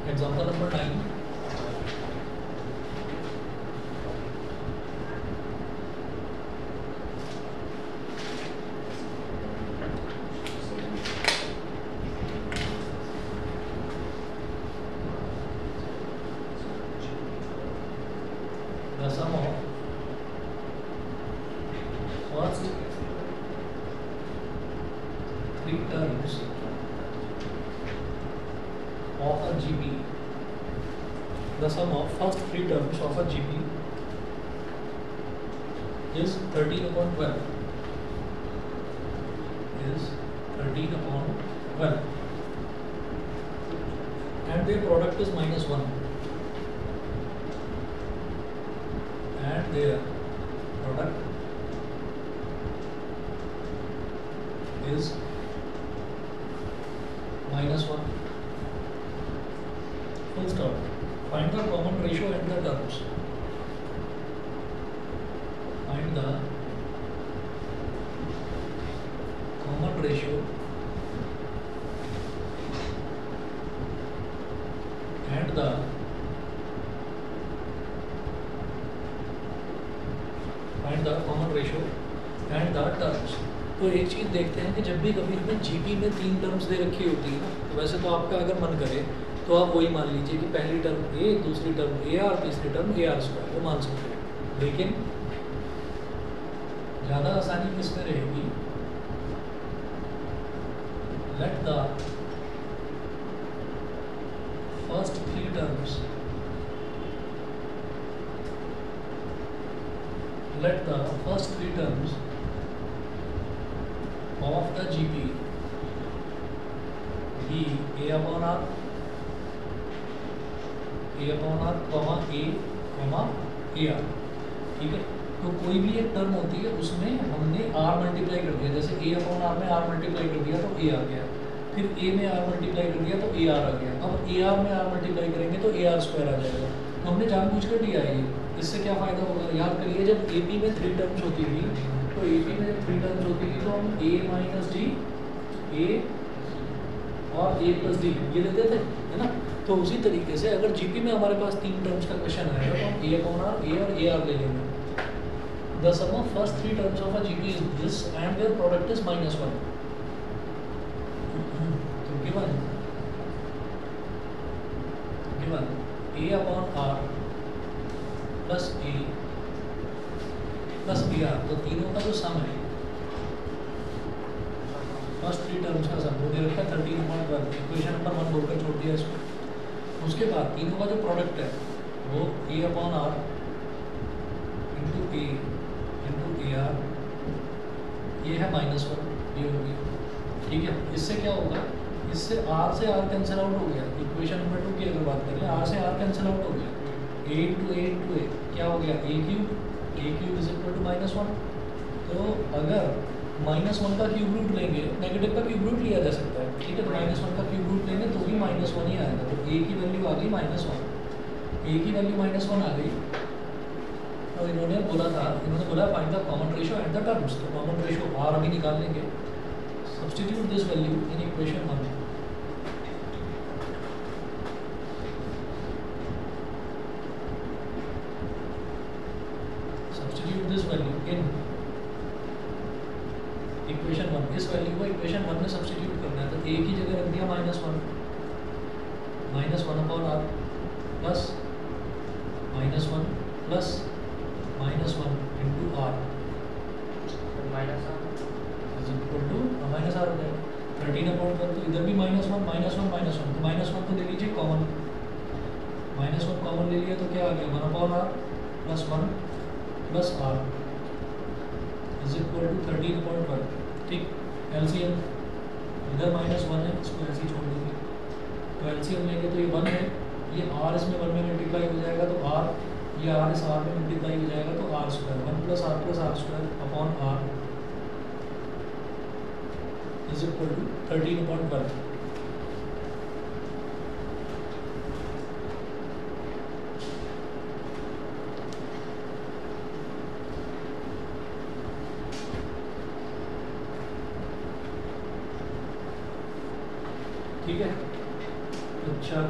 Example number 9. The sum of first three terms of a GP. The sum of first three terms of a GP is 13/12. Is 13/12, and their product is -1. And their product is -1. Full stop. Find the common ratio in the terms. Find the common ratio and the common ratio and the terms. तो एक चीज़ देखते हैं कि जब भी कभी हमें GP में 3 टर्म्स दे रखी होती है ना, तो वैसे तो आपका अगर मन करे तो आप वही मान लीजिए कि पहली टर्म ए, दूसरी टर्म ए आर, तीसरी टर्म ए आर स्क्वायर, वो मान सकते हैं। लेकिन ज़्यादा आसानी किसमें रहेगी? Let the first 3 terms let the first 3 terms of the GP be a upon r, comma a, comma ar। ठीक है, तो कोई भी एक टर्म होती है उसमें हमने r मल्टीप्लाई कर दिया, जैसे a अपॉन r में r मल्टीप्लाई कर दिया तो a आ गया, फिर a में r मल्टीप्लाई कर दिया तो a r आ गया। अब a r में r मल्टीप्लाई करेंगे तो a r स्क्वायर आ जाएगा। तो हमने जानबूझ कर दिया है ये। इससे क्या फ़ायदा होगा? याद करिए, जब AP में 3 टर्म्स होती थी, तो AP में जब 3 टर्म्स होती थी तो हम A माइनस डी, A और A प्लस डी ये लेते थे, है ना। तो उसी तरीके से अगर GP में हमारे पास 3 टर्म्स का क्वेश्चन आएगा तो हम A अपॉन R, A और AR ले लेंगे। The sum of first 3 terms of a GP is this and their product is -1। तो given A upon R plus A plus B R, तो तीनों का जो सम है, फर्स्ट 3 टर्म्स का सम वो दे रखा है 13/12। इक्वेशन नंबर 1 बोलकर छोड़ दिया इसको। उसके बाद तीनों का जो प्रोडक्ट है वो A upon R into A into A R, ये है -1, ये हो गया। ठीक है, इससे क्या होगा? इससे आर से आर कैंसिल आउट हो गया। इक्वेशन नंबर 2 की अगर बात करें, आर से आर कैंसिल आउट हो गया, a इंटू ए क्या हो गया? a cube is equal to -1। तो अगर -1 का क्यूब रूट लेंगे, नेगेटिव का क्यूब रूट लिया जा सकता है, ठीक है, तो -1 का क्यूब रूट लेंगे तो भी -1 ही आएगा। तो a की वैल्यू आ गई -1, a की वैल्यू -1 आ गई। तो इन्होंने बोला find the common ratio and the terms. तो कॉमन रेशियो r अभी निकाल लेंगे। Substitute this value in equation 1। This value in equation 1। इस वैल्यू को इक्वेशन 1 में सब्स्टिट्यूट करना है, तो a की जगह रख दिया -1 upon r plus -1 plus -1 into r is equal to -r हो जाएगा। 13/12, तो इधर भी -1 तो -1 को ले लीजिए कॉमन, -1 कॉमन ले लिया तो क्या आ गया? 1 upon r plus 1 plus r is equal to 13/12। ठीक, एलसीएम इधर -1 है, इसको ऐसे ही छोड़ देंगे, तो एलसीएम लेंगे तो ये 1 है, ये r इसमें 1 में मल्टीप्लाई हो जाएगा तो r, ये r इस r में मल्टीप्लाई हो जाएगा तो r square, 1 plus r square upon r is equal to 13/12। ठीक है, अच्छा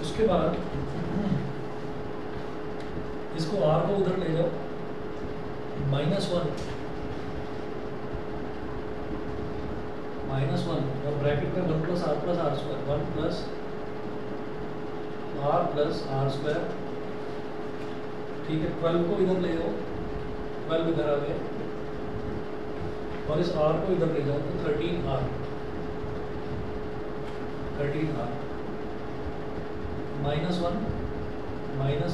उसके बाद इसको r को उधर ले जाओ, -1 और ब्रैकेट में 1 + r + r square, 1 + r + r square. ठीक है, 12 को इधर ले जाओ, 12 इधर आ गया और इस r को इधर ले जाओ तो 13r -1 -r माइनस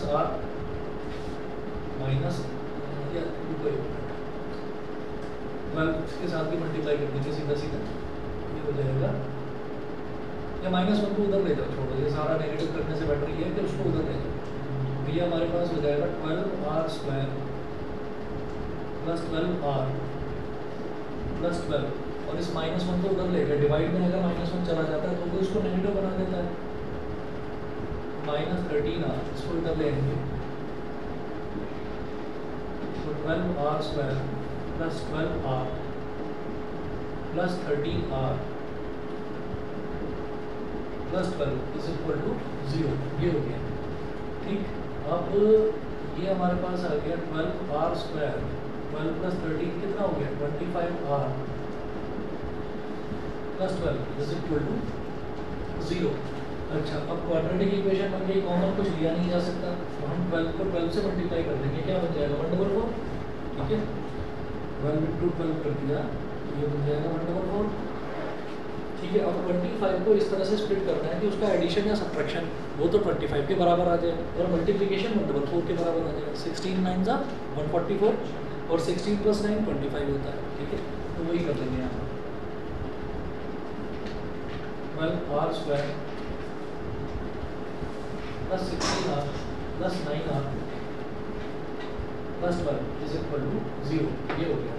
12 के साथ भी मल्टीप्लाई कर दीजिए सीधा सीधा, ये हो जाएगा। या -1 को उधर ले जाओ, छोड़ो, ये सारा नेगेटिव करने से बेटर ये है कि उसको उधर ले जाओ। ये हमारे पास हो जाएगा 12r² + 12r + 12 और इस -1 को उधर ले गए, डिवाइड में अगर -1 चला जाता है तो वो इसको नेगेटिव बना देता है, -13r, इसको इधर ले आएंगे तो 12r² + 12r + 13r + 12 = 0। ये हो गया। ठीक, अब ये हमारे पास आ गया 12r², 12 + 13 कितना हो गया, 25r + 12 = 0। अच्छा, अब क्वाड्रेटिक इक्वेशन बन गई, कॉमन कुछ लिया नहीं जा सकता तो हम 12 को 12 से मल्टीप्लाई कर देंगे, क्या बन जाएगा 1/4। ठीक है, 12 × 12 कर दिया, ये बन जाएगा 1/4। ठीक है, अब 25 को इस तरह से स्प्लिट करना है कि उसका एडिशन या सब्ट्रैक्शन वो तो 25 के बराबर आ जाए और मल्टीप्लिकेशन 1/4 के बराबर आ जाएगा। 16 9 = 144 और 16 + 9 25 होता है। ठीक है, तो वही कर लेंगे यहाँ 12r² + 16r + 9r + 12 = 0। ये हो गया।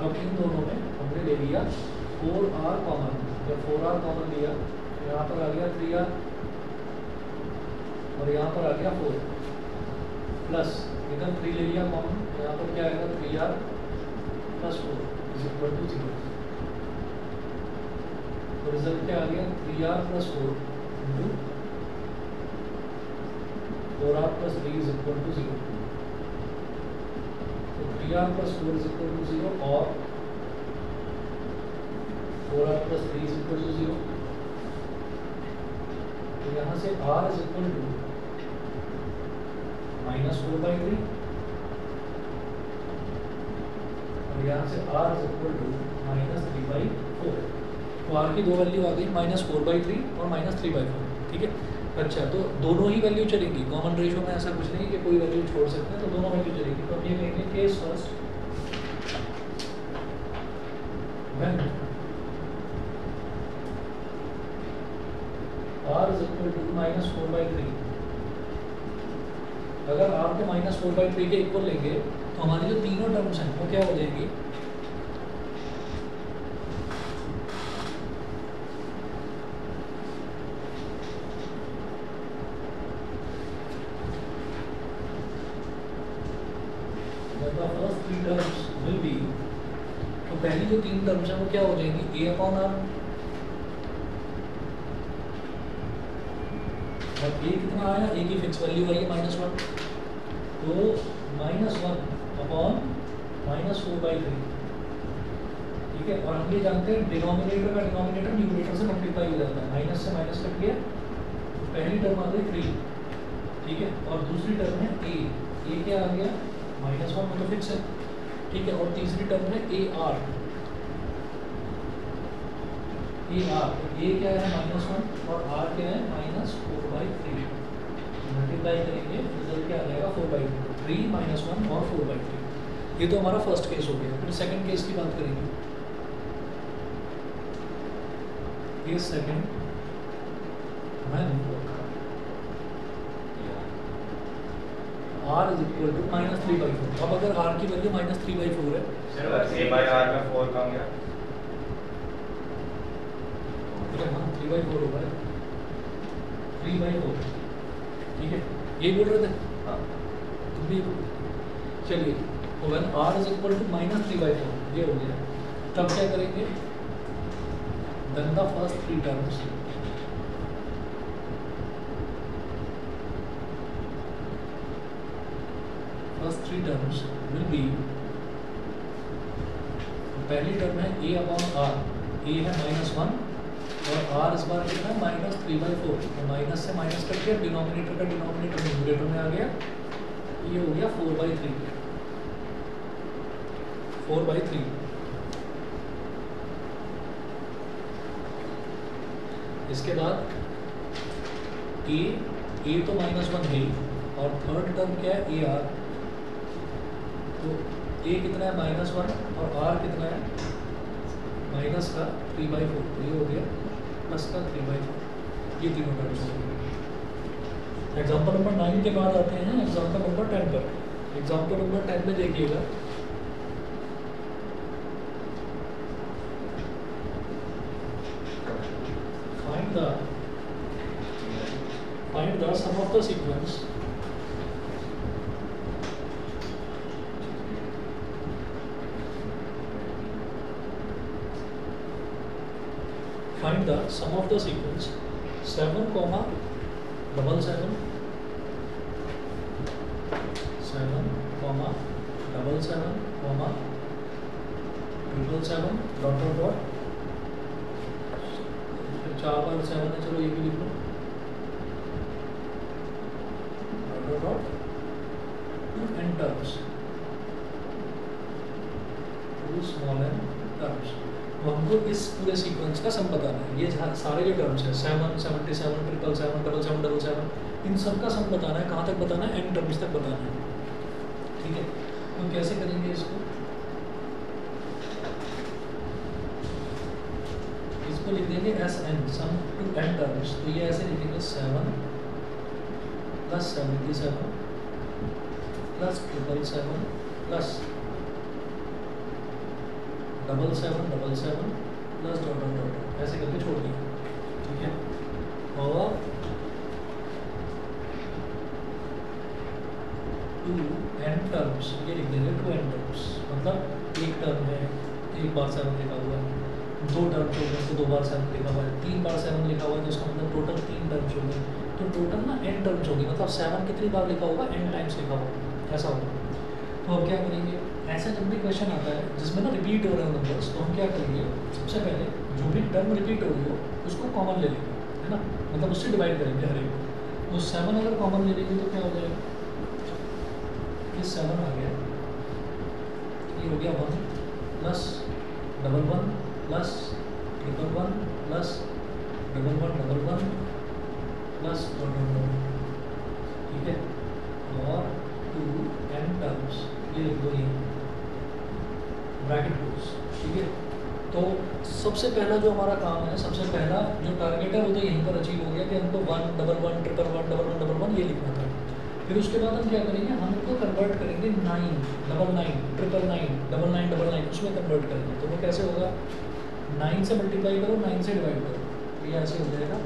अब इन दोनों में हमने ले लिया 4r कॉमन, जब 4r कॉमन लिया यहाँ पर आ गया 3r और यहाँ पर आ गया 4 प्लस इधर 3 ले लिया कॉमन, यहाँ पर क्या आएगा 3r + 4 = 0। तो रिजल्ट क्या आ गया 3r + 4 × 4r + 3 = 0। तो 3r + 4 = 0 और 4r + 3 = 0। तो यहाँ से r = -4/3 और यहाँ से r = -3/4। तो r की दो वैल्यू आ गई, -4/3 और -3/4। ठीक है, अच्छा, तो दोनों ही वैल्यू चलेंगी, कॉमन रेशियो में ऐसा कुछ नहीं कि कोई वैल्यू छोड़ सकते हैं, तो दोनों वैल्यू चलेगी। तो हम ये कहेंगे केस फर्स्ट, व्हेन r = -4/3, अगर r को -4/3 के इक्वल लेंगे तो हमारी जो तीनों टर्म्स हैं वो क्या हो जाएंगी, तो पहली जो 3 टर्म्स हैं वो क्या हो जाएंगी, a/r और a कितना आया, a की फिक्स वैल्यू आई है -1, तो -1/-4/3। ठीक है, और हम ये जानते हैं डिनोमिनेटर का डिनोमिनेटर न्यूमरेटर से मल्टीप्लाई हो जाता है, माइनस से माइनस कट गया तो पहली टर्म आ गई 3। ठीक है, और दूसरी टर्म है a क्या आ गया -1, वो तो फिक्स है। ठीक है, और तीसरी टर्म है AR, A क्या है -1 और R क्या है -4/3। मल्टीप्लाई करेंगे रिजल्ट क्या आ जाएगा 4/3, 3 -1 और 4/3। ये तो हमारा फर्स्ट केस हो गया। फिर सेकंड केस की बात करेंगे। Case second, R = -3/4। अब अगर R की वैल्यू -3/4 है, सर A/R में 4 कम गया, 3/4 होगा, 3/4। ठीक है, यही बोल रहे थे तुम भी। चलिए, तो व्हेन R = -3/4 ये हो गया, तब क्या करेंगे, then the first 3 terms first three terms will be, पहली टर्म है a अपॉन r, a है -1 और r इस बार कितना है -3/4, तो माइनस से माइनस करके डिनोमिनेटर का डिनोमिनेटर न्यूमरेटर में आ गया, ये हो गया 4/3, 4/3। इसके बाद a तो -1 है और थर्ड टर्म क्या है ar, तो a कितना है -1 और r कितना है माइनस का 3/4, तो ये हो गया प्लस का 3/4, ये तीनों टर्म्स हो गए। एग्जाम्पल नंबर 9 के बाद आते हैं एग्जाम्पल नंबर 10 पर। एग्जाम्पल नंबर 10 में देखिएगा, find the sum of the sequence find the sum of the sequence 7, 7, 7, 7, 7, 7, dot dot dot, 4 बार 7 है, चलो ये भी लिख लो, dot dot n terms, 2 small n terms। तो हमको इस पूरे सीक्वेंस का सम बताना है, ये सारे जो टर्म्स है 7, 77, 777, 777, 777, इन सब का सम बताना है। कहाँ तक बताना है? n टर्म्स तक बताना है, ठीक है। तो कैसे करेंगे इसको? इसको लिख देंगे Sn, sum to n terms, तो ये ऐसे लिखेंगे 7 + 77 + 777 + 777 प्लस डॉट डॉट डॉट, ऐसे करके छोड़ दिया, ठीक है। और 2n टर्म्स, ये लिख देंगे 2n टर्म्स, मतलब एक टर्म है 1 बार 7 लिखा हुआ है, 2 टर्म्स हो गए तो 2 बार 7 लिखा हुआ है, 3 बार 7 लिखा हुआ है, तो इसका मतलब टोटल 3 टर्म्स हो गए, तो टोटल ना n टर्म्स होगी, मतलब 7 कितनी बार लिखा होगा? n टाइम्स लिखा होगा, ऐसा होगा। तो अब क्या करेंगे, ऐसा जब भी क्वेश्चन आता है जिसमें ना रिपीट हो रहे हैं नंबर्स, तो हम क्या करेंगे, सबसे पहले जो भी टर्म रिपीट हो रही हो उसको कॉमन ले लेंगे, है ना, मतलब उससे डिवाइड करेंगे हर एक को। तो 7 अगर कॉमन ले लेंगे तो क्या हो जाएगा, ये 7 आ गया, ये हो गया 1 + 11 + 111 + 1111 + 111, ठीक है। और 2n टर्म्स, ये लिख दो, ये ब्रैकेट क्लोज, ठीक है। तो सबसे पहला जो हमारा काम है, सबसे पहला जो टारगेट है वो तो यहीं पर अचीव हो गया कि हमको 1 11 111 11 11 ये लिखना था। फिर उसके बाद हम क्या करेंगे, हम इनको कन्वर्ट करेंगे 9 99 999 9999 उसमें कन्वर्ट करेंगे। तो वो कैसे होगा, 9 से मल्टीप्लाई करो, 9 से डिवाइड करो, तो ये ऐसे हो जाएगा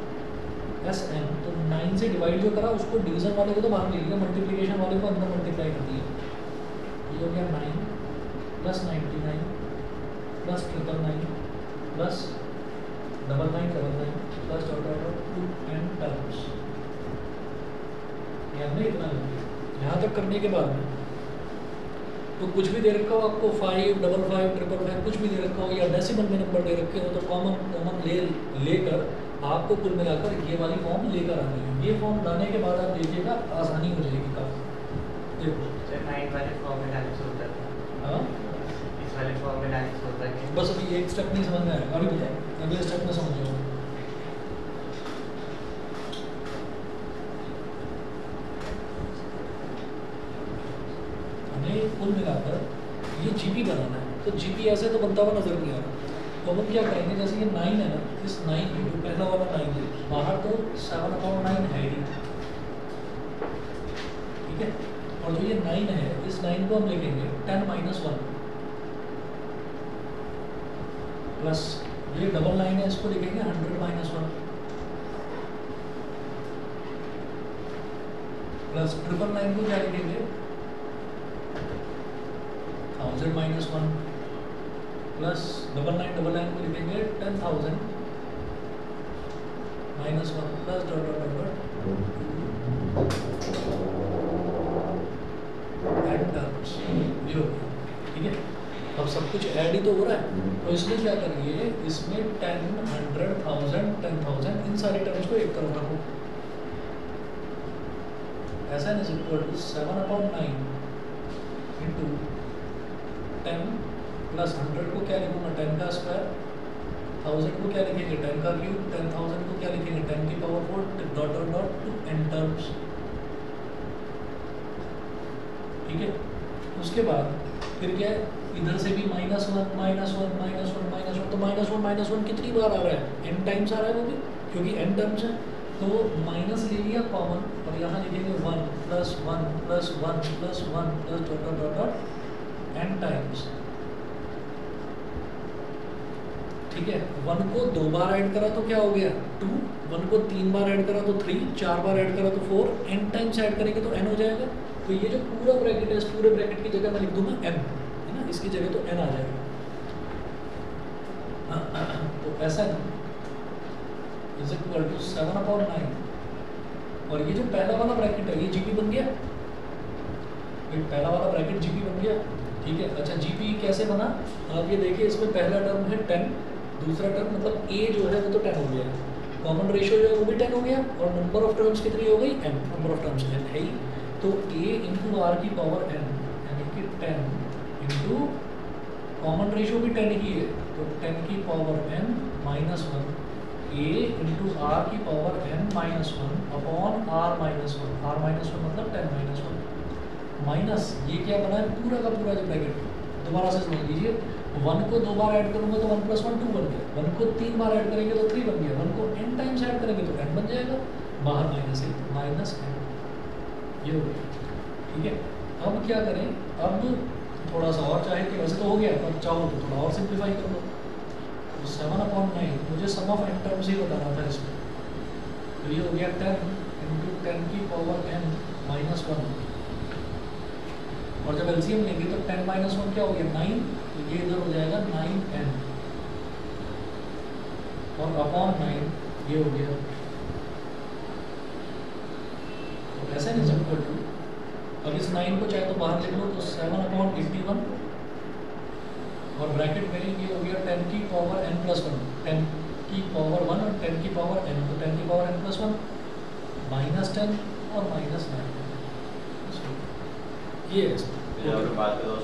Sn। तो 9 से डिवाइड जो करा उसको डिवीजन वाले को तो बाहर ले लिया, मल्टीप्लिकेशन वाले को अंदर मल्टीप्लाई कर दिया, ये हो गया 9 + 99 + 999 + 9999 + dot dot dot 2n terms. हमने इतना लिख दिया। यहाँ तक करने के बाद में तो कुछ भी दे रखा हो आपको, 5 55 555 कुछ भी दे रखा हो, या डेसिमल में नंबर दे रखे हो, तो कॉमन लेकर आपको कुल मिलाकर ये वाली फॉर्म लेकर आनी है। ये फॉर्म लाने के बाद आप देखिएगा आसानी हो जाएगी काफ़ी। देखो 9 वाले फॉर्म में लाने से होता है, हाँ इस वाले फॉर्म में लाने से होता है, बस अभी एक स्टेप नहीं समझ में आएगा, अभी बताए अगले स्टेप में समझ जाओ। हमें कुल मिलाकर ये जीपी बनाना है, तो जीपी ऐसे तो बनता हुआ नजर नहीं आ रहा, तो हम क्या करेंगे, जैसे ये 9 है ना, इस 9 को जो पहला वाला 9 है बाहर तो 7/9 है ही, ठीक है। और जो ये 9 है इस 9 को हम लिखेंगे 10 - 1 प्लस ये 99 है, इसको लिखेंगे 100 - 1 प्लस 999 को क्या लिखेंगे 1000 - 1 प्लस 9999 को लिखेंगे 10,000 - 1 plus dot dot dot n terms, ये हो गया, ठीक है। अब सब कुछ ऐड ही तो हो रहा है, तो इसमें क्या करिए, इसमें 10, 100, 1000, 10,000 इन सारी टर्म्स को एक तरफ रखो। ऐसा is equal to 7/9 into 10 plus 100 को क्या लिखूंगा, 10 का स्क्वायर, 1000 को क्या लिखेंगे, 10 का क्यूब, 10,000 को क्या लिखेंगे, 10 की power 4 dot dot dot to n terms, ठीक है। उसके बाद फिर क्या है, इधर से भी -1 -1 -1 -1 -1, तो -1 कितनी बार आ रहा है, n टाइम्स आ रहा है वो भी, क्योंकि n टर्म्स है, तो माइनस ले लिया कॉमन और यहाँ लिखेंगे 1 + 1 + 1 + 1 + dot dot dot dot n times, ठीक है। 1 को 2 बार ऐड करा तो क्या हो गया 2, 1 को 3 बार ऐड करा तो 3, 4 बार ऐड करा तो 4, n टाइम्स ऐड करेंगे तो n हो जाएगा। तो ये जो पूरा ब्रैकेट है, इस पूरे ब्रैकेट की जगह मैं लिख दूंगा n, है ना, इसकी जगह तो n आ जाएगा। तो ऐसा इज इक्वल टू 7/9, और ये जो पहला वाला ब्रैकेट है ये जीपी बन गया, ये पहला वाला ब्रैकेट जीपी बन गया, ठीक है। अच्छा जीपी कैसे बना, आप ये देखिए, इसमें पहला टर्म है 10, दूसरा टर्म मतलब a जो है वो तो 10 हो गया, कॉमन रेशियो जो है वो भी 10 हो गया, और नंबर ऑफ टर्म्स कितनी हो गई n, number of terms n है ही, तो a इंटू आर की पावर n, यानी कि 10 इंटू कॉमन रेशियो भी 10 ही है, तो 10 की power n -1, a into R की power n -1 upon r -1, r -1 मतलब 10 -1 माइनस, ये क्या बना है पूरा का पूरा जो ब्रैकेट, दोबारा से समझ लीजिए, 1 को 2 बार ऐड करूंगा तो 1 + 1 2 बन गया, 1 को 3 बार ऐड करेंगे तो 3 बन गया, 1 को n टाइम्स ऐड करेंगे तो n बन जाएगा, बाहर माइनस है -n, ये हो गया, ठीक है। अब क्या करें, अब थोड़ा सा और चाहे कि वैसे तो हो गया, अब चाहो तो थोड़ा और सिंप्लीफाई कर लो, तो 7/9 मुझे सम ऑफ n टर्म्स ही बताना था इसमें, तो ये हो गया 10 इंटू 10 की पावर n -1, और जब एलसीएम लेंगे तो 10 - 1 क्या हो गया 9, तो ये इधर हो जाएगा 9n, और अपॉन 9 ये हो गया, तो ऐसा नहीं इक्वल टू, अब इस 9 को चाहे तो बाहर लिख लो, तो 7/81, और ब्रैकेट में ये हो गया 10 की पावर n + 1, 10 की पावर 1 और 10 की पावर n, तो 10 की पावर n + 1 -10 और -9, ये है बात करो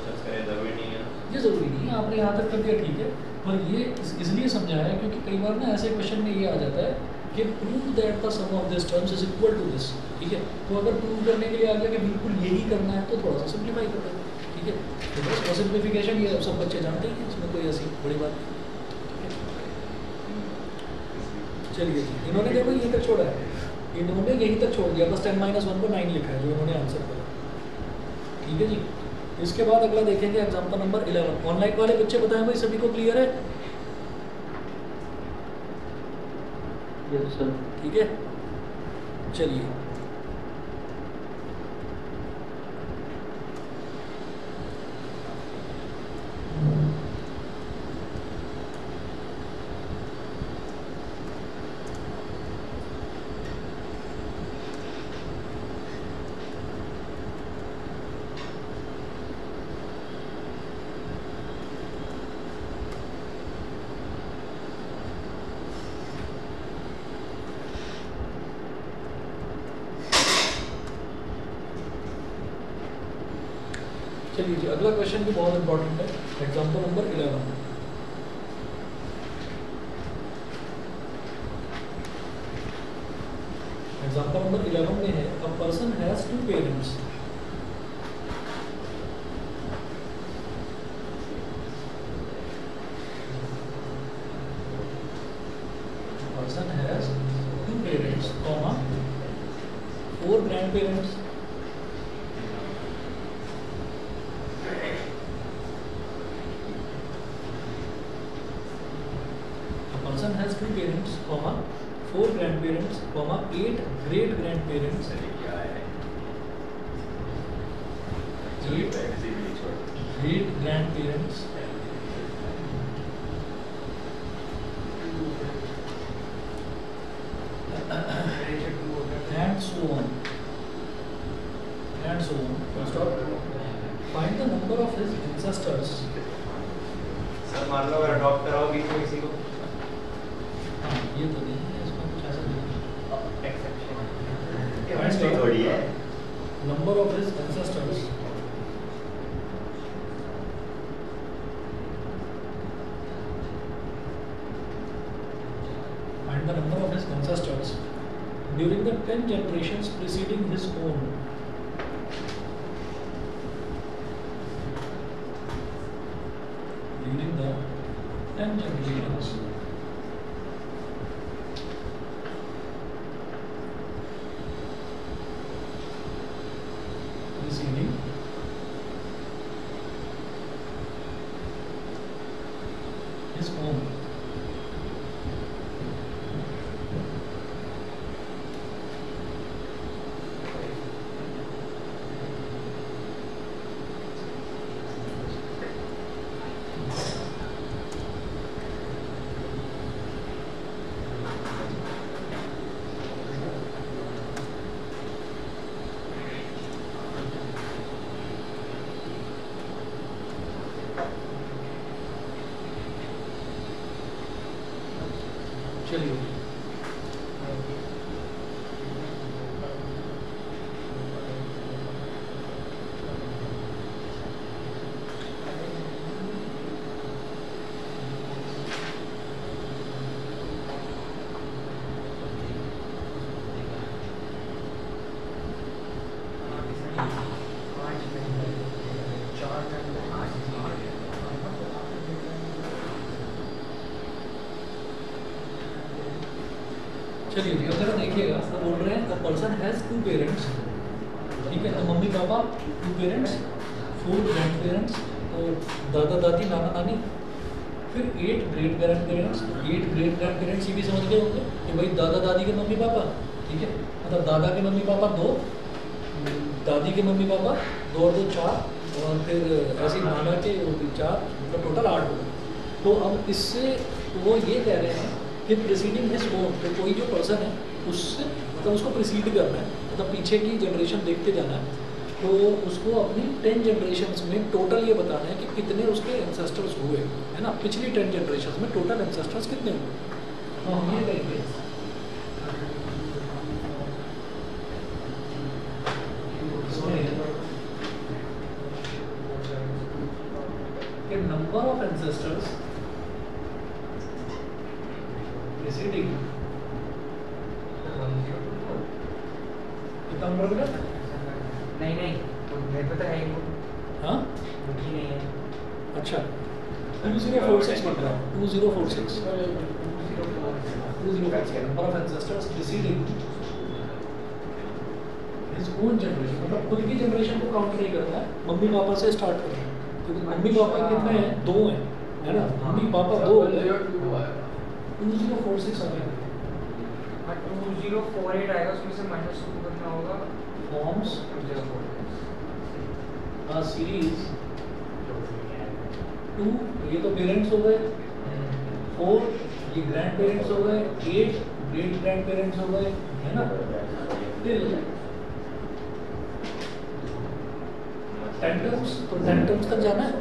जरूरी नहीं है, ये ज़रूरी नहीं है, आपने यहाँ तक कर दिया ठीक है, पर ये इसलिए समझाया है क्योंकि कई बार ना ऐसे क्वेश्चन में ये आ जाता है कि prove that the sum of this terms is equal to this, ठीक है। तो अगर प्रूव करने के लिए आ गया कि बिल्कुल यही करना है तो थोड़ा सा सिंप्लीफाई कर देंगे, ठीक है। तो बस वो सिंप्लीफिकेशन ये सब बच्चे जानते ही हैं, इसमें कोई ऐसी बड़ी बात नहीं, ठीक है। चलिए जी, इन्होंने देखो यहीं तक छोड़ा है, इन्होंने यहीं तक छोड़ दिया, बस 10 - 1 को 9 लिखा है जो इन्होंने आंसर करा, ठीक है जी। इसके बाद अगला देखेंगे एग्जांपल नंबर 11, ऑनलाइन वाले बच्चे बताएं भाई सभी को क्लियर है, यस सर, ठीक है। चलिए चलिए जी, अगला क्वेश्चन भी बहुत इंपॉर्टेंट है, एग्जांपल नंबर 11। एग्जांपल नंबर 11 में है, a person has 2 parents, person has 2 parents, 4 grand parents, has 2 parents, 4 grandparents, 8 great grandparents, 8 great grandparents, and so on, and so on. Stop. Find the number of his ancestors. Sir मान लो अगर adopt कराओ बीच में किसी को, हाँ ये तो नहीं है, इसमें कुछ ऐसा नहीं है। एक्सेप्शन केमिस्ट्री थोड़ी है। Number of his ancestors find the number of his ancestors during the 10 generations preceding his own. During the 10 generations preceding his own. चलिए चलिए अगर देखिएगा तो बोल रहे हैं द पर्सन हैज 2 पेरेंट्स, ठीक है, तो mummy papa 2 parents, 4 grand parents और दादा दादी नाना नानी, फिर 8 great grand parents. 8 great grand parents ये भी समझ गए होंगे कि भाई दादा दादी के मम्मी पापा, ठीक है, मतलब दादा के मम्मी पापा 2, दादी के मम्मी पापा 2 और 2 4, और फिर ऐसे नाना के 4, मतलब टोटल 8 हो गए। तो अब इससे वो ये कह रहे हैं कि प्रीसीडिंग हिज ओन, तो कोई जो पर्सन है उससे मतलब उसको प्रीसीड करना है, मतलब पीछे की जनरेशन देखते जाना है, तो उसको अपनी 10 जनरेशन्स में टोटल ये बताना है कि कितने उसके एंसेस्टर्स हुए, है ना, पिछली 10 जनरेशन्स में टोटल एंसेस्टर्स कितने हुए। हाँ हम ये करेंगे कि नंबर ऑफ एंसेस्टर्स preceding कितना नंबर मिला? नहीं तो मेरे पे तो है ही वो। हाँ बुकी नहीं है। अच्छा 2046 बन रहा है, 2046 number of ancestors preceding his own generation, मतलब खुद की जनरेशन को काउंट नहीं करना है, मम्मी पापा से स्टार्ट करना है, क्योंकि मम्मी पापा कितने हैं? 2 हैं, है ना, मम्मी पापा 2 हैं, 2046 आ गया। 2048 आएगा, उसमें से माइनस करना होगा। फॉर्म्स a series 2, ये तो पेरेंट्स हो गए, 4 ये ग्रैंड पेरेंट्स हो गए, 8 ग्रेट ग्रैंड पेरेंट्स हो गए, है ना, टिल 10 टर्म्स, तो 10 टर्म्स तक जाना है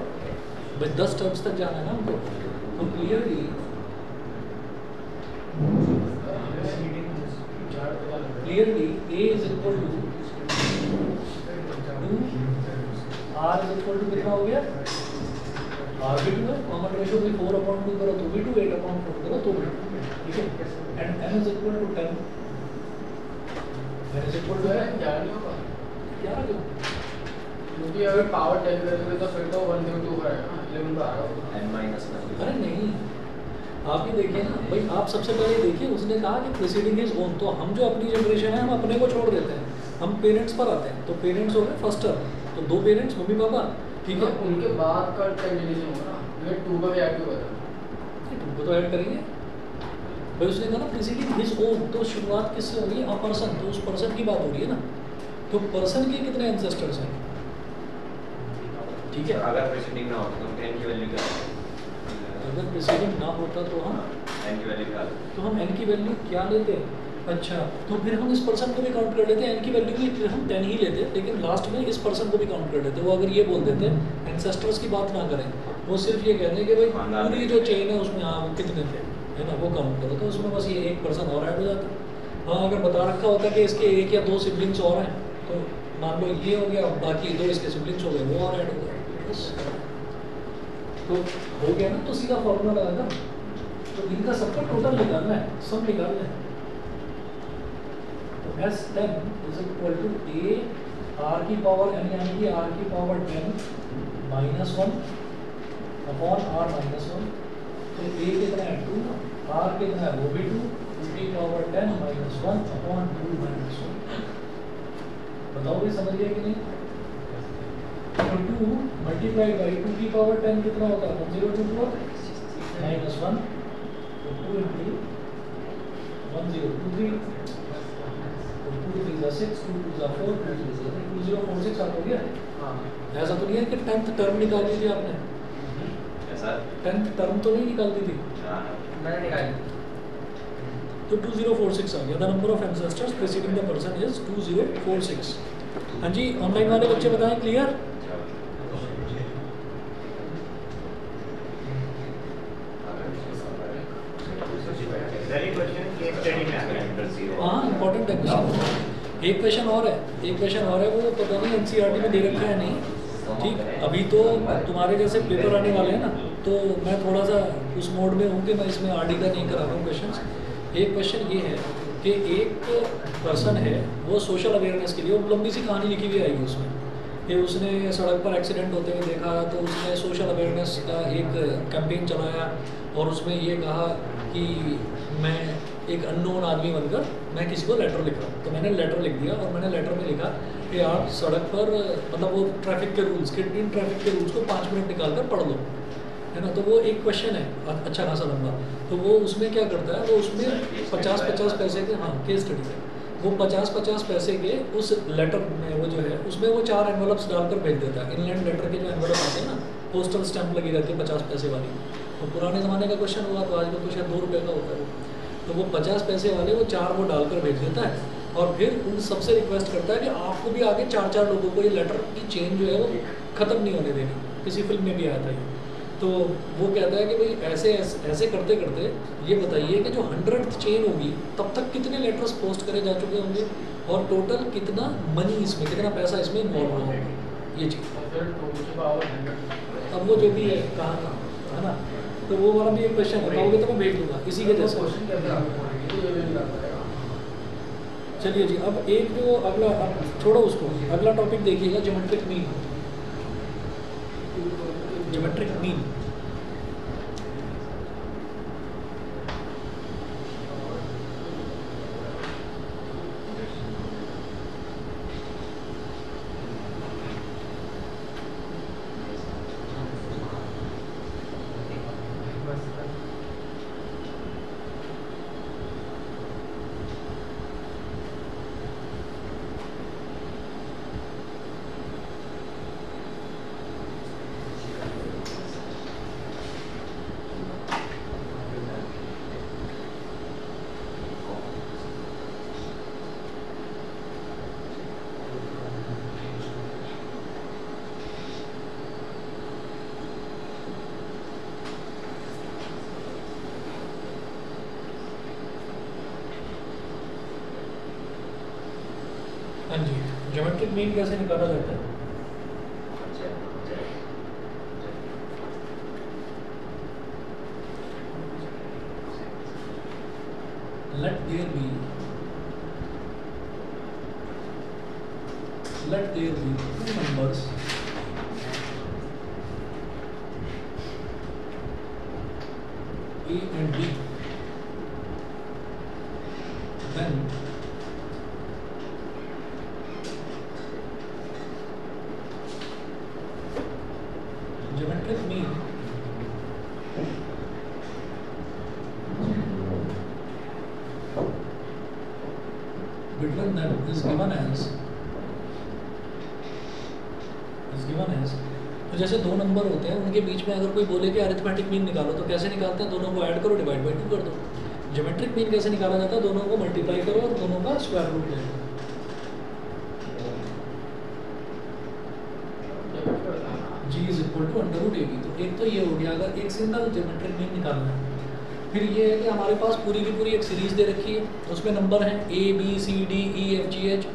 भाई, 10 टर्म्स तक जाना है ना उनको। तो clearly A is equal to 2, R is equal to कितना हो गया? R भी 2 है, कॉमन रेशो भी 4/2 करो तो भी 2, 8/4 करो तो भी 2, ठीक है, and n is equal to 10, n is equal to है क्या नहीं होगा, क्या क्यों? क्योंकि अगर पावर 10 करेंगे तो फिर तो 1/2 आएगा, 11 तो आएगा n-1। अरे नहीं, आप ये देखिए ना भाई, आप सबसे पहले देखिए उसने कहा कि प्रीसीडिंग हिज ओन, तो हम जो अपनी जनरेशन है हम अपने को छोड़ देते हैं, हम पेरेंट्स पर आते हैं, तो पेरेंट्स हो गए फर्स्ट टर्म, तो 2 पेरेंट्स मम्मी पापा, ठीक है, उनके बाद का कंटिन्यूएशन होगा ना, ये 2 का भी ऐड होगा, 2 को तो ऐड करेंगे भाई, उसने कहा ना प्रीसीडिंग हिज ओन, तो शुरुआत किससे हो रही है? अ पर्सन, तो उस पर्सन की बात हो रही है ना, तो पर्सन के कितने एंसेस्टर्स हैं, ठीक है, अगर प्रीसीडिंग ना होता तो n की वैल्यू क्या है? अगर प्रीसीडिंग ना होता तो हम n की वैल्यू क्या है? तो हम n की वैल्यू क्या लेते हैं? अच्छा, तो फिर हम इस पर्सन को भी काउंट कर लेते हैं, n की वैल्यू भी फिर हम 10 ही लेते, लेकिन लास्ट में इस पर्सन को भी काउंट कर लेते। वो अगर ये बोल देते एंसेस्टर्स की बात ना करें, वो सिर्फ ये कह दें कि भाई पूरी जो चेन है उसमें हाँ वो कितने थे, है ना, वो काउंट करो, तो उसमें बस ये एक पर्सन और ऐड हो जाता। हाँ, अगर बता रखा होता कि इसके एक या दो सिबलिंग्स और हैं, तो मान लो ये हो गया, बाकी दो इसके सिबलिंग्स हो गए, वो और ऐड हो गया, बस तो हो गया ना। तो सीधा फॉर्मूला लगाना, तो इनका सबका टोटल निकालना है, सब निकालना है। तो S10 is equal to A R की पावर n यानी कि R की पावर 10 -1 अपॉन R -1। तो A कितना है 2, R कितना है वो भी 2 की पावर 10 -1 अपॉन 2 -1। बताओ भी समझ गए कि नहीं? तो 2 मल्टीप्लाइड बाई 2 की पावर 10 कितना होता है 1024 -1, तो 2 into 1023, तो 2 3 is 6, 2 2 is 4, 2 3 is 2046 आप हो गया। हाँ ऐसा तो नहीं है कि 10th टर्म निकाल दी थी आपने? ऐसा 10th टर्म तो नहीं निकाल दी थी? मैंने निकाली। तो 2046 आ गया। The number of ancestors preceding the person is 2046। हाँ जी, ऑनलाइन वाले बच्चे बताएं, क्लियर? हाँ, इंपॉर्टेंट है क्वेश्चन। एक क्वेश्चन और है, वो पता नहीं एनसीईआरटी में दे रखा है नहीं, ठीक। अभी तो तुम्हारे जैसे पेपर आने वाले हैं ना, तो मैं थोड़ा सा उस मोड में हूँ कि मैं इसमें आरडी का नहीं करा रहा हूँ क्वेश्चन। एक क्वेश्चन ये है कि एक पर्सन है, वो सोशल अवेयरनेस के लिए, वो लंबी सी कहानी लिखी हुई आएगी उसमें, कि उसने सड़क पर एक्सीडेंट होते हुए देखा, तो उसने सोशल अवेयरनेस का एक कैंपेन चलाया और उसमें ये कहा कि मैं एक अननोन आदमी बनकर मैं किसी को लेटर लिख रहा हूँ। तो मैंने लेटर लिख दिया और मैंने लेटर में लिखा कि आप सड़क पर मतलब वो ट्रैफिक के रूल्स के, इन ट्रैफिक के रूल्स को 5 मिनट निकाल कर पढ़ लो, है ना। तो वो एक क्वेश्चन है अच्छा खासा लंबा। तो वो उसमें क्या करता है, वो उसमें 50-50 पैसे के, हाँ केस स्टडी है, वो 50-50 पैसे के उस लेटर में वो जो है उसमें वो 4 एनवलप्स डालकर भेज देता है। इनलैंड लेटर के जो एनवलप आते हैं ना, पोस्टल स्टैंप लगी रहती है 50 पैसे वाली, तो पुराने ज़माने का क्वेश्चन हुआ, तो आजकल तो शायद 2 रुपये का होता है। तो वो 50 पैसे वाले वो 4 वो डालकर भेज देता है और फिर उन सबसे रिक्वेस्ट करता है कि आपको भी आगे 4-4 लोगों को ये लेटर की चेन जो है वो ख़त्म नहीं होने देनी। किसी फिल्म में भी आया था ये। तो वो कहता है कि भाई ऐसे करते करते ये बताइए कि जो 100th चेन होगी तब तक कितने लेटर्स पोस्ट करे जा चुके होंगे और टोटल कितना मनी इसमें, कितना पैसा इसमें इन्वॉल्व होगा, ये चीज़। अब वो जो भी है कहाँ है ना, तो वो वाला भी एक क्वेश्चन है, कहोगे तो मैं भेज दूंगा इसी के जैसा। चलिए जी, अब एक जो अगला, अब छोड़ो उसको, अगला टॉपिक देखिएगा ज्योमेट्रिक मीन। ज्योमेट्रिक मीन हाँ जी, ज्योमेट्रिक मीन कैसे निकाला जाता है? Let there be two numbers A and B, then geometric mean between them is given as तो जैसे दो नंबर होते हैं, उनके बीच में अगर कोई बोले कि अरिथमेटिक मीन निकालो, तो कैसे निकालते हैं? दोनों को ऐड करो, डिवाइड बाई 2 कर दो। ज्योमेट्रिक मीन कैसे निकाला जाता है, दोनों को मल्टीप्लाई करो और दोनों का स्क्वायर रूट ले लो। G is equal to under root A B. तो एक तो ये हो गया, अगर एक सिंगल ज्योमेट्रिक मीन निकालना है। फिर ये है कि हमारे पास पूरी की पूरी एक सीरीज दे रखी है, उसमें नंबर हैं A B C D E F G H.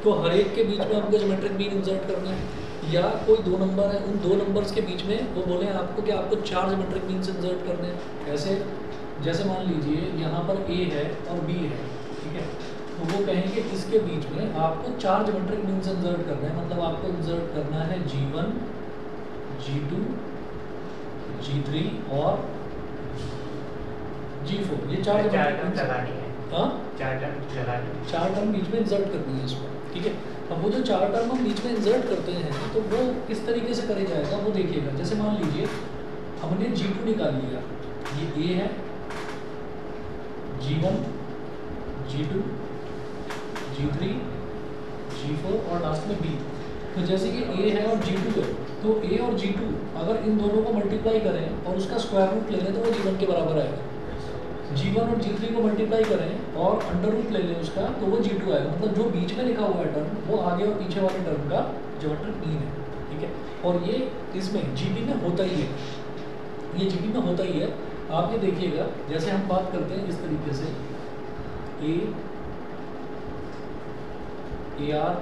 तो हर एक के बीच में हमको ज्योमेट्रिक मीन इंसर्ट करना है, या कोई दो नंबर है, उन दो नंबर्स के बीच में वो बोले आपको कि आपको 4 ज्योमेट्रिक मीन्स इंसर्ट करने हैं। ऐसे जैसे मान लीजिए यहाँ पर ए है और बी है, ठीक है, तो वो कहेंगे इसके बीच में आपको 4 ज्योमेट्रिक मीन्स इंसर्ट करना है। मतलब आपको इंसर्ट करना है G1 G2 G3 और G4, ये 4 टर्म चलानी है। हाँ 4 टर्म चलानी है। 4 टर्म बीच में इंसर्ट करनी है इसको, ठीक है। अब वो जो 4 टर्म हम बीच में इंसर्ट करते हैं तो वो किस तरीके से करे जाएगा वो देखिएगा। जैसे मान लीजिए हमने G2 निकाल लिया, ये A है, G1 G2 G3 G4 और लास्ट में B। तो जैसे कि A है और G2 है, तो A और G2 अगर इन दोनों को मल्टीप्लाई करें और उसका स्क्वायर रूट ले लें तो वो G1 के बराबर आएगा। G1 और G3 को मल्टीप्लाई करें और अंडर रूट ले लें उसका तो वो G2 आएगा। मतलब जो बीच में लिखा हुआ है टर्म वो आगे और पीछे वाले टर्म का ज्योमेट्रिक मीन है, ठीक है। और ये इसमें GP में होता ही है, ये GP में होता ही है। आप ये देखिएगा, जैसे हम बात करते हैं इस तरीके से A AR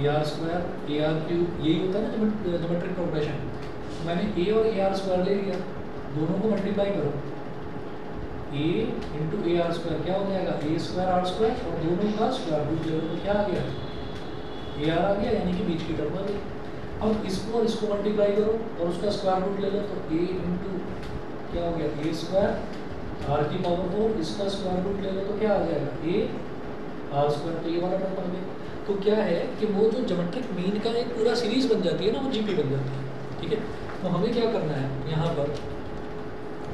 AR square AR cube, यही होता है ना ज्योमेट्रिक प्रोग्रेशन। मैंने A और AR स्क्वायर ले लिया, दोनों को मल्टीप्लाई करो, A इंटू AR स्क्वायर क्या हो जाएगा A स्क्वायर R स्क्वायर, और दोनों का स्क्वायर रूट ले लो तो क्या आ गया AR आ गया, यानी कि बीच की टर्म आ गई। अब इसको और इसको मल्टीप्लाई करो और उसका स्क्वायर रूट ले लो तो A इंटू क्या हो गया A स्क्वायर R की पावर 4, इसका स्क्वायर रूट ले लो तो क्या आ जाएगा A R स्क्वायर। तो ये वाला टर्म आ गया। तो क्या है कि वो जो ज्योमेट्रिक मीन का एक पूरा सीरीज बन जाती है ना, वो GP बन जाती है, ठीक है। तो हमें क्या करना है, यहाँ पर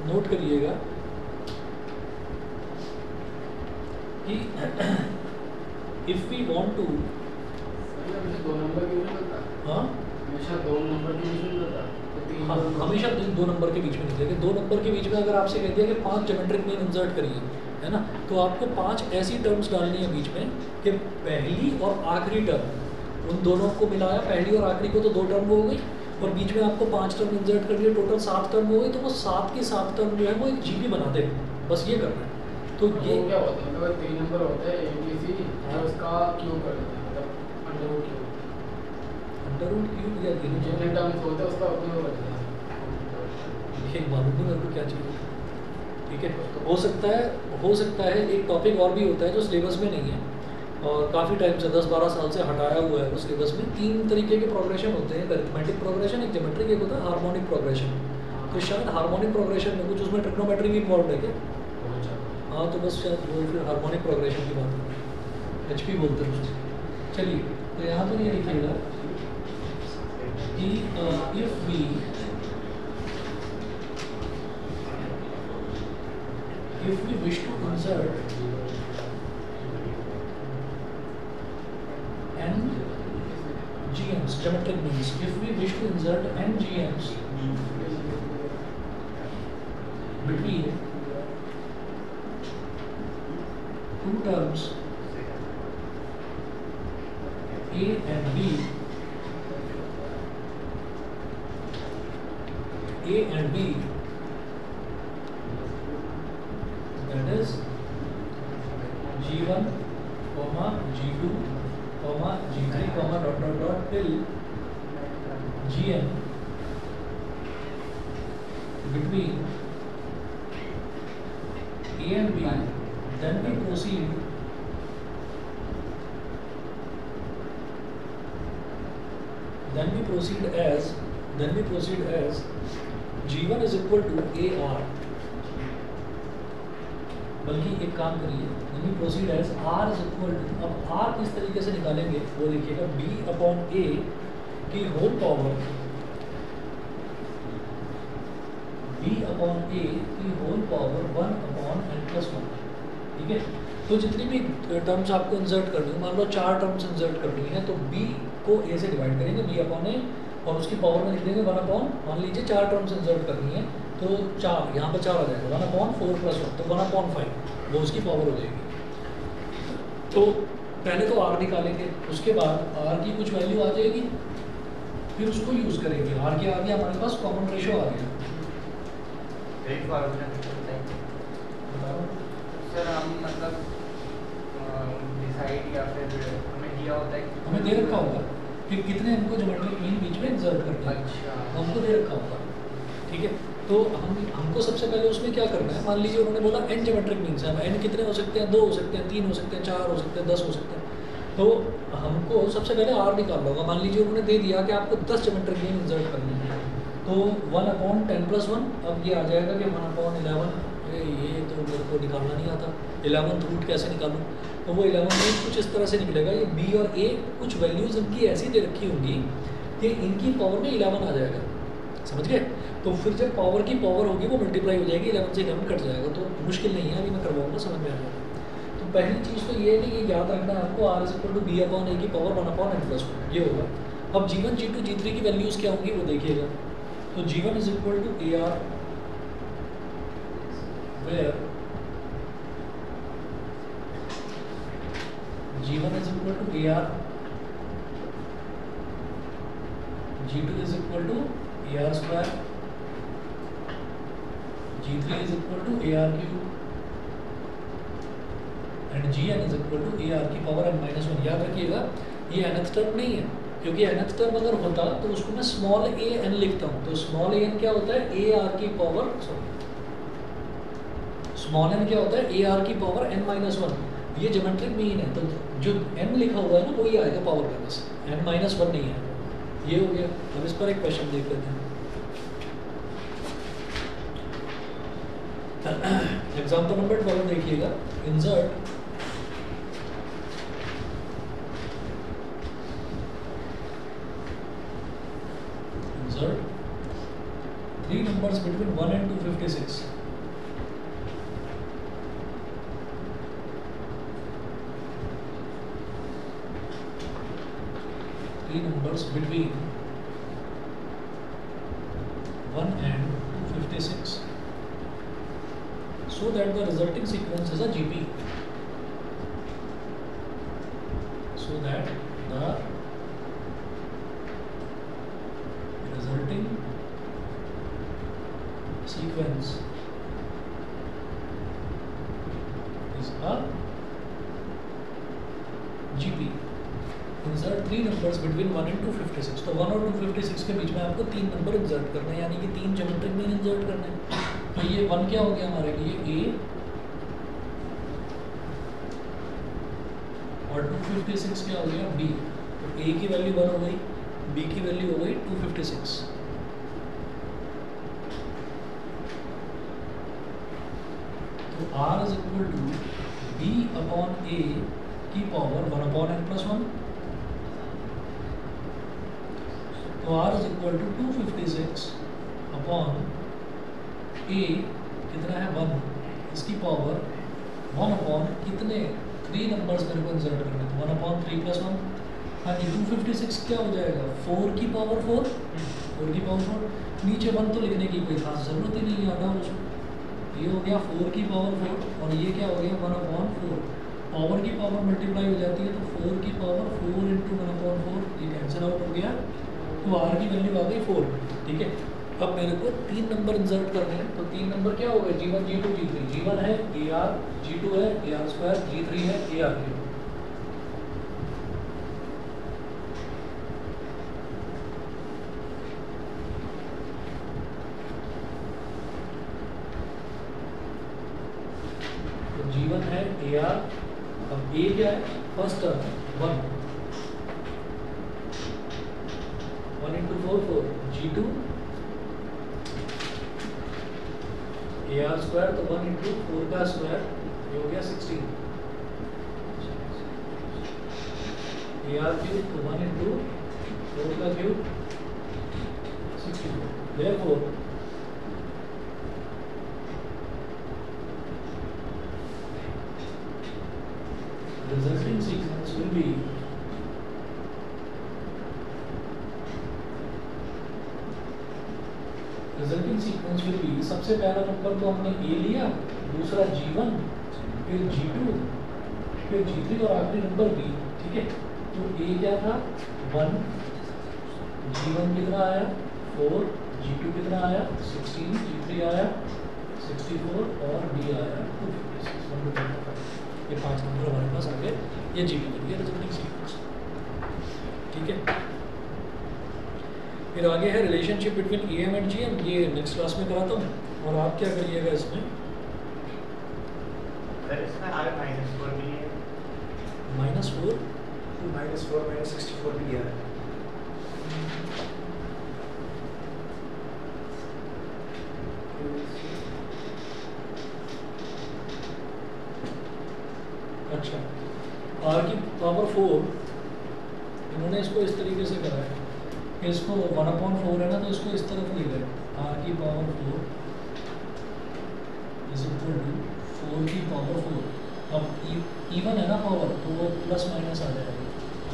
नोट करिएगा कि इफ वी वांट टू, हमेशा 2 नंबर के बीच में होता है। हाँ हमेशा 2 नंबर के बीच में होता है, तो 3 हाँ हमेशा 2 नंबर के बीच में निकलेगा। 2 नंबर के बीच में अगर आपसे कह दिया कि 5 ज्योमेट्रिक मीन इंसर्ट करिए, है ना, तो आपको 5 ऐसी टर्म्स डालनी है बीच में कि पहली और आखिरी टर्म, उन दोनों को मिलाया, पहली और आखिरी को तो 2 टर्म हो गई, और बीच में आपको 5 टर्म इंसर्ट कर दिए, टोटल 7 टर्म हो गई। तो वो 7 की 7 टर्म जो है वो एक GP बना दे, बस ये करना है। तो ये क्या होता है, अगर 3 नंबर होता है ABC और उसका क्यूब कर देते हैं, मतलब अंडर रूट क्यूब या जितने टर्म्स होते हैं उसका क्यूब कर देते हैं। ये मालूम नहीं मेरे को क्या चाहिए, ठीक है। हो सकता है एक टॉपिक और भी होता है जो सिलेबस में नहीं है और काफ़ी टाइम से 10-12 साल से हटाया हुआ है उस सिलेबस में। 3 तरीके के प्रोग्रेशन होते हैं, अरिथमेटिक प्रोग्रेशन, एक ज्योमेट्रिक, एक होता है हार्मोनिक प्रोग्रेशन। तो शायद हार्मोनिक प्रोग्रेशन में कुछ उसमें ट्रिग्नोमेट्री भी इन्वॉल्व है क्या? हाँ, तो बस शायद वो फिर हार्मोनिक प्रोग्रेशन की बात है, HP बोलते हैं उसको। चलिए, तो यहाँ पर ये लिखिएगा कि if we wish to insert n GMs, geometric means, if we wish to insert n GMs between 2 terms A and B, that is G1, G2, G3, till Gn between A and B, then we proceed as G1 is equal to AR, बल्कि एक काम करिए, then we proceed as R is equal to, अब R किस तरीके से निकालेंगे वो देखिएगा, B/A की होल पावर, B/A की होल पावर 1/n+1, ठीक है। तो जितनी भी टर्म्स आपको इंसर्ट करनी है, मान लो 4 टर्म्स इंसर्ट करनी है, तो B को A से डिवाइड करेंगे, B/A, और उसकी पावर में लिख देंगे 1/, मान लीजिए 4 टर्म्स इंसर्ट करनी है तो 4 यहाँ पर 4 आ जाएगा 1/4 + 1 तो 1/5 वो उसकी पावर हो जाएगी। तो पहले तो R निकालेंगे, उसके बाद R की कुछ वैल्यू आ जाएगी, फिर उसको यूज़ करेंगे। R के आगे हमारे पास कॉमन रेशो आ गया। एक फार्मूला बताइए। बताओ सर हम मतलब डिसाइड या फिर हमें दिया होता है हमें दे रखा होगा कि कितने हमको ज्योमेट्रिक मीन बीच में इंसर्ट करना है, अच्छा हमको दे रखा होगा। ठीक है, तो हमको सबसे पहले उसमें क्या करना है। मान लीजिए उन्होंने बोला n ज्योमेट्रिक मीन्स है, n कितने हो सकते हैं, 2 हो सकते हैं, 3 हो सकते हैं, 4 हो सकते हैं, 10 हो सकते हैं। तो हमको सबसे पहले R निकालना होगा। मान लीजिए उन्होंने दे दिया कि आपको 10 ज्योमेट्रिक मीन इंसर्ट करने हैं, तो 1/10 + 1 अब ये आ जाएगा कि 1/11। ये तो मेरे को निकालना नहीं आता, 11th रूट कैसे निकालूँ। तो वो 11 रूट कुछ इस तरह से निकलेगा, ये B और A कुछ वैल्यूज़ इनकी ऐसी दे रखी होंगी कि इनकी पावर में 11 आ जाएगा, समझ गए। तो फिर जब पावर की पावर होगी वो मल्टीप्लाई हो जाएगी, 11 से 11 कट जाएगा। तो मुश्किल नहीं है, अभी मैं करवाऊंगा, समझ में आ जाएगा। तो पहली चीज़ तो ये है कि याद रखना है आपको R = B/A की पावर 1/n + 1 ये होगा। अब G1 G2 G3 की वैल्यूज़ क्या होंगी वो देखिएगा। तो G1 = AR where G1 = AR, G2 = AR², G3 = AR³ and Gn = AR की पावर n-1। याद रखिएगा ये nth टर्म नहीं है, क्योंकि nth टर्म अगर होता तो उसको मैं स्मॉल a n लिखता हूँ। तो स्मॉल a n क्या होता है, AR की पावर स्मॉल n क्या होता है, AR की पावर n-1। ये ज्योमेट्रिक मीन है, तो जो n लिखा हुआ है ना वही आएगा पावर में, बस n-1 नहीं है। ये हो गया। अब इस पर एक क्वेश्चन देख लेते हैं। एग्जाम्पल नंबर 12 देखिएगा। Insert three numbers between 1 and 256. Three numbers between 1 and 256. So that the resulting sequence is a GP. So that the resulting sequence is a GP. Insert 3 numbers between 1 and 256. तो 1 और 256 के बीच में आपको 3 number insert करने हैं, यानी कि 3 geometric mean insert करने हैं। तो ये 1 क्या हो गया हमारे लिए, A, और 256 क्या हो गया, B। तो A की वैल्यू 1 हो गई, B की वैल्यू हो गई 256। तो R = B/A की पावर 1/n + 1। तो R = 256/A कितना है 1, इसकी पावर 1/ कितने 3 नंबर्स मेरे को इंसर्ट करने, तो 1/3 + 1। हाँ जी, 256 क्या हो जाएगा, 4 की पावर 4, 4 की पावर 4। नीचे 1 तो लिखने की कोई खास जरूरत ही नहीं है, आना उसको। ये हो गया 4 की पावर 4 और ये क्या हो गया 1/4। पावर की पावर मल्टीप्लाई हो जाती है, तो 4 की पावर 4 × 1/4, ये कैंसिल आउट हो गया। तो R की वैल्यू आ गई 4। ठीक है, अब मेरे को 3 नंबर इंसर्ट करने हैं। तो 3 नंबर क्या हो गए, G1 G2 G3। G1 है AR, G2 है AR², G3 है AR³। तो G1 है AR, अब A क्या है, फर्स्ट टर्म 1, 1 × 4 4। G2 AR² तो 1 × 4 का स्क्वायर, ये हो गया 16। AR³ तो 1 × 4 का cube 64। Therefore resulting sequence will be resulting sequence will be, सबसे पहला नंबर तो हमने ए लिया, दूसरा G1, फिर G2, फिर G3 और आखिरी नंबर B, ठीक है। तो ए क्या था 1, G1 कितना आया 4, G2 कितना आया 16, G3 आया 64 और B आया 256। ये 5 नंबर हमारे पास आ गए, ये G2 बन गया रिजल्टिंग सीक्वेंस, ठीक है। फिर आगे है relationship between EM and GM, ये नेक्स्ट क्लास में कराता हूँ। और आप क्या करिएगा इसमें, इसमें आर -4 भी है, -4 -4 -64 भी है। अच्छा, R की पावर 4, इन्होंने इसको इस तरीके से करा है, इसको 1/4 है ना, तो इसको इस तरफ ले गए, R की पावर 4 इज इक्वल टू 4 की पावर 4। अब इवन है ना पावर, तो वो प्लस माइनस आ जाएगा,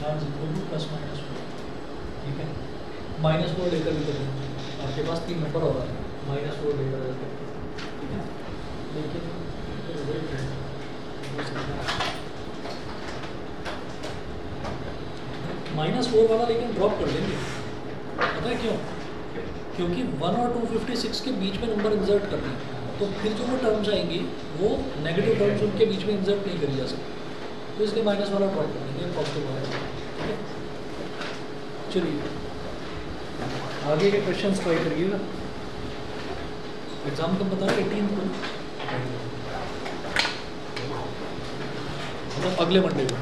R इज इक्वल टू +-4, ठीक है। -4 लेकर भी करेंगे, आपके पास 3 नंबर और है, -4 लेकर करके, ठीक है। लेकिन -4 वाला लेकिन ड्रॉप कर देंगे, पता है क्यों? क्योंकि 1 और 256 के बीच में नंबर इंसर्ट करना है, तो फिर जो वो टर्म्स आएंगी वो नेगेटिव टर्म्स उनके बीच में इंसर्ट नहीं करी जा सकती, तो इसलिए माइनस वाला ड्रॉप कर देंगे, पॉजिटिव वाला, ठीक है। चलिए आगे के क्वेश्चंस ट्राई करिएगा, एग्जाम कब बताएं 18 को, मतलब अगले मंडे को।